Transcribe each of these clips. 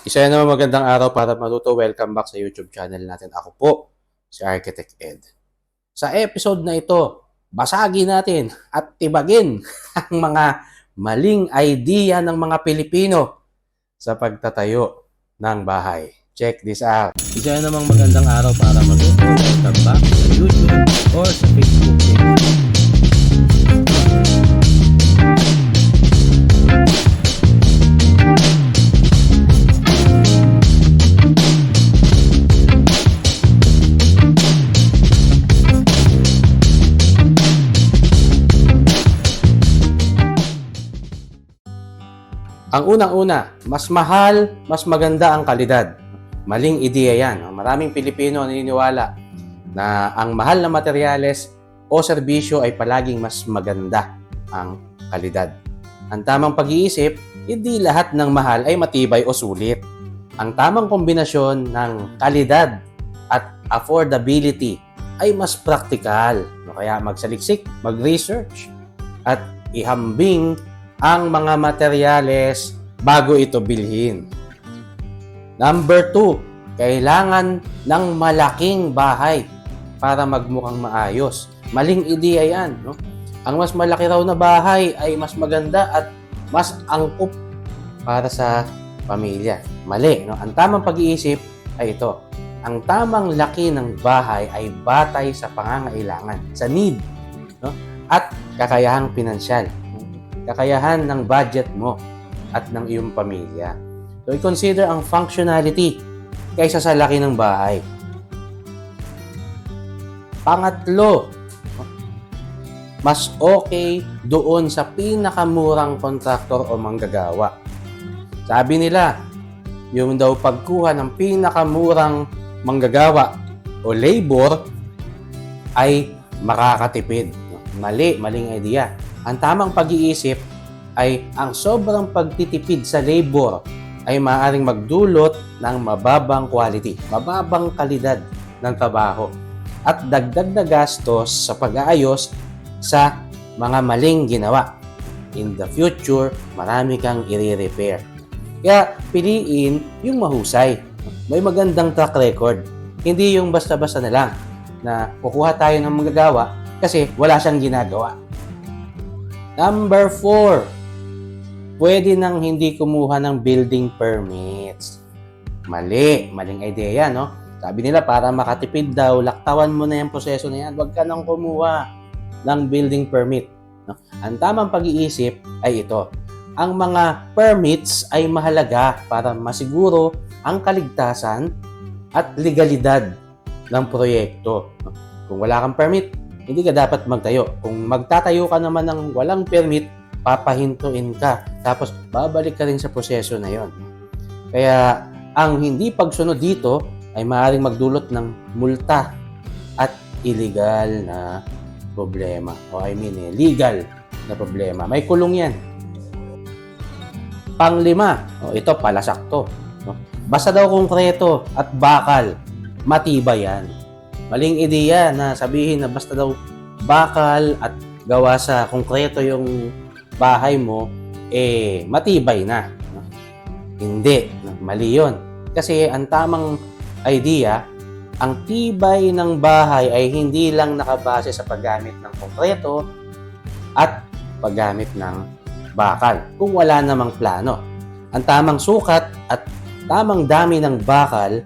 Isa na naman magandang araw para matuto. Welcome back sa YouTube channel natin. Ako po, si Architect Ed. Sa episode na ito, basagin natin at tibagin ang mga maling idea ng mga Pilipino sa pagtatayo ng bahay. Check this out. Isa na namang magandang araw para matuto. Welcome back sa YouTube or sa Facebook page. Ang unang-una, mas mahal, mas maganda ang kalidad. Maling ideya yan. Maraming Pilipino naniniwala na ang mahal na materyales o serbisyo ay palaging mas maganda ang kalidad. Ang tamang pag-iisip, hindi lahat ng mahal ay matibay o sulit. Ang tamang kombinasyon ng kalidad at affordability ay mas praktikal. Kaya magsaliksik, mag-research at ihambing ang mga materyales bago ito bilhin. Number 2, kailangan ng malaking bahay para magmukhang maayos. Maling ideya yan. No? Ang mas malaki raw na bahay ay mas maganda at mas angkop para sa pamilya. Mali. No? Ang tamang pag-iisip ay ito. Ang tamang laki ng bahay ay batay sa pangangailangan, sa need, no? At kakayahang pinansyal. Kakayahan ng budget mo at ng iyong pamilya. So, i-consider ang functionality kaysa sa laki ng bahay. Pangatlo, mas okay doon sa pinakamurang kontraktor o manggagawa. Sabi nila, yung daw pagkuha ng pinakamurang manggagawa o labor ay makakatipid. Maling idea. Ang tamang pag-iisip ay ang sobrang pagtitipid sa labor ay maaaring magdulot ng mababang quality, mababang kalidad ng trabaho at dagdag na gastos sa pag-aayos sa mga maling ginawa. In the future, marami kang i-repair. Kaya piliin yung mahusay. May magandang track record. Hindi yung basta-basta na lang na kukuha tayo ng magagawa kasi wala siyang ginagawa. Number 4, pwede nang hindi kumuha ng building permits. Maling idea, no? Sabi nila, para makatipid daw, laktawan mo na yung proseso na yan, huwag ka nang kumuha ng building permit. No? Ang tamang pag-iisip ay ito. Ang mga permits ay mahalaga para masiguro ang kaligtasan at legalidad ng proyekto. No? Kung wala kang permit, hindi ka dapat magtayo. Kung magtatayo ka naman ng walang permit, papahintuin ka. Tapos, babalik ka rin sa proseso na yon. Kaya, ang hindi pagsunod dito ay maaaring magdulot ng multa at illegal na problema. Legal na problema. May kulong yan. Panglima, ito palasak to. No? Basta daw konkreto at bakal, matibay yan. Maling ideya na sabihin na basta daw bakal at gawa sa konkreto yung bahay mo, matibay na. No? Hindi. Mali yun. Kasi ang tamang idea, ang tibay ng bahay ay hindi lang nakabase sa paggamit ng konkreto at paggamit ng bakal. Kung wala namang plano. Ang tamang sukat at tamang dami ng bakal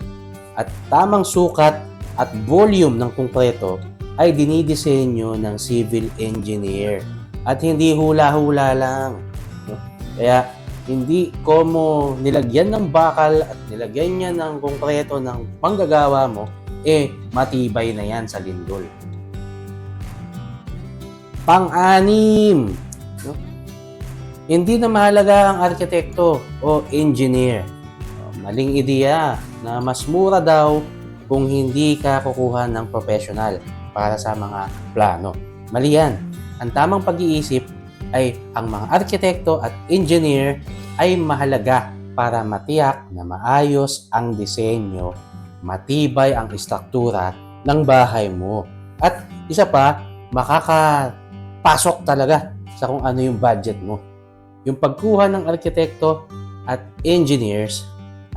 at tamang sukat at volume ng konkreto ay dinidisenyo ng civil engineer at hindi hula-hula lang. Kaya hindi como nilagyan ng bakal at nilagyan niya ng konkreto ng panggagawa mo, matibay na yan sa lindol. Pang-anim, no? Hindi na mahalaga ang arkitekto o engineer. Maling ideya na mas mura daw kung hindi ka kukuha ng professional para sa mga plano. Mali yan. Ang tamang pag-iisip ay ang mga arkitekto at engineer ay mahalaga para matiyak na maayos ang disenyo, matibay ang istruktura ng bahay mo. At isa pa, makakapasok talaga sa kung ano yung budget mo. Yung pagkuha ng arkitekto at engineers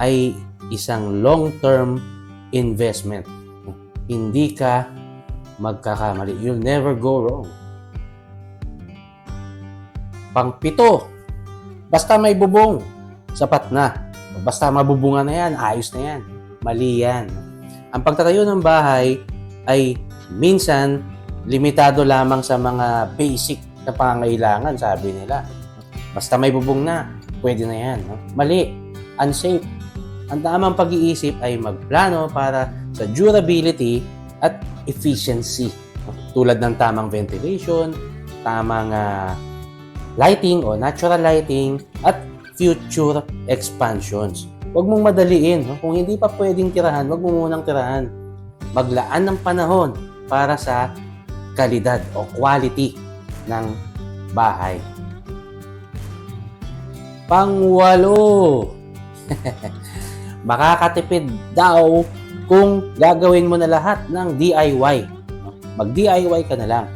ay isang long-term investment. Hindi ka magkakamali. You'll never go wrong. Pang-pito, basta may bubong, sapat na. Basta mabubungan na yan, ayos na yan. Mali yan. Ang pagtatayo ng bahay ay minsan limitado lamang sa mga basic na pangangailangan, sabi nila. Basta may bubong na, pwede na yan. Mali. Unsafe. Ang tamang pag-iisip ay magplano para sa durability at efficiency. Tulad ng tamang ventilation, tamang lighting o natural lighting, at future expansions. Huwag mong madaliin. Kung hindi pa pwedeng tirahan, huwag mo munang tirahan. Maglaan ng panahon para sa kalidad o quality ng bahay. Pangwalo, makakatipid daw kung gagawin mo na lahat ng DIY. Mag-DIY ka na lang.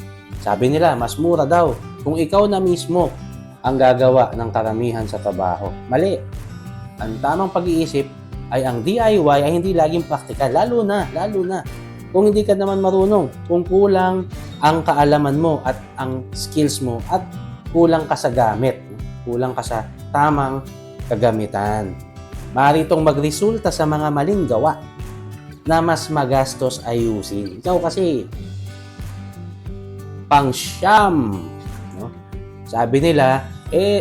Sabi nila, mas mura daw kung ikaw na mismo ang gagawa ng karamihan sa trabaho. Mali. Ang tamang pag-iisip ay ang DIY ay hindi laging praktikal. Lalo na kung hindi ka naman marunong, kung kulang ang kaalaman mo at ang skills mo at kulang ka sa gamit, kulang ka sa tamang kagamitan. Maaari itong magresulta sa mga maling gawa na mas magastos ayusin. Ikaw kasi pang-siyam. Sabi nila,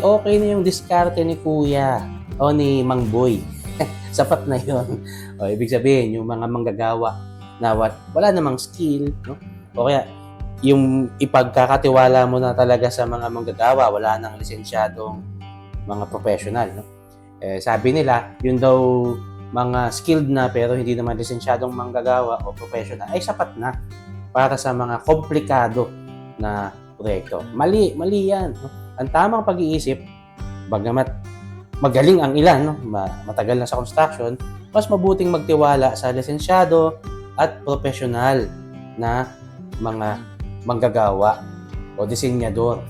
okay na yung diskarte ni Kuya o ni Mang Boy. Sapat na yun. Ibig sabihin, yung mga manggagawa na wala namang skill, o kaya yung ipagkakatiwala mo na talaga sa mga manggagawa, wala nang lisensyadong mga professional. Sabi nila, yun daw mga skilled na pero hindi naman lisensyadong manggagawa o professional, ay sapat na para sa mga komplikado na proyekto. Mali yan. Ang tamang pag-iisip, bagamat magaling ang ilan, matagal na sa construction, mas mabuting magtiwala sa lisensyado at profesional na mga manggagawa o disenyador.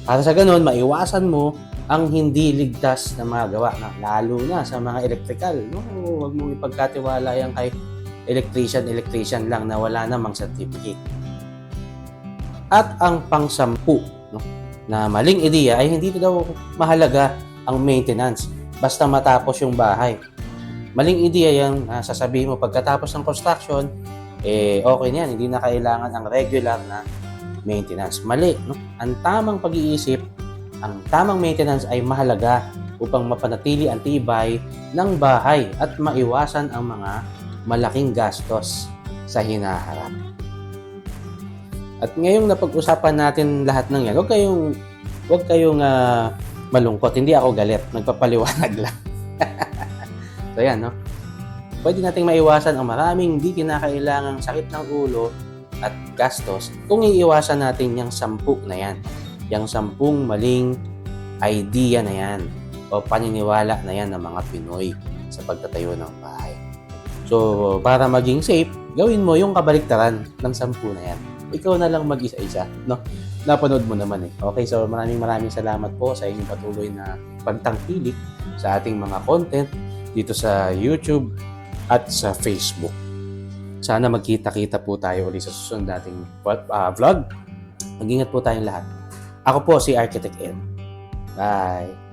Para sa ganun, maiwasan mo ang hindi ligtas na mga gawa, lalo na sa mga electrical. Huwag mong ipagkatiwala yan kay electrician lang na wala namang certificate. At ang pang-sampu, na maling ideya ay hindi daw mahalaga ang maintenance basta matapos yung bahay. Maling ideya yan, sasabihin mo pagkatapos ng construction, okay na yan, hindi na kailangan ang regular na maintenance. Mali. Ang tamang pag-iisip, ang tamang maintenance ay mahalaga upang mapanatili ang tibay ng bahay at maiwasan ang mga malaking gastos sa hinaharap. At ngayong napag-usapan natin lahat ng yan, huwag kayong malungkot. Hindi ako galit. Nagpapaliwanag lang. So yan, pwede nating maiwasan ang maraming di kinakailangang sakit ng ulo at gastos kung iiwasan natin yung 10 na yan. Yung 10 maling idea na yan o paniniwala na yan ng mga Pinoy sa pagtatayo ng bahay. So, para maging safe, gawin mo yung kabaliktaran ng 10 na yan. Ikaw na lang mag-isa-isa, Napanood mo naman Okay, so maraming salamat po sa inyong patuloy na pagtangkilik sa ating mga content dito sa YouTube at sa Facebook. Sana magkita-kita po tayo ulit sa susunod nating vlog. Mag-ingat po tayong lahat. Ako po si Architect Ed. Bye!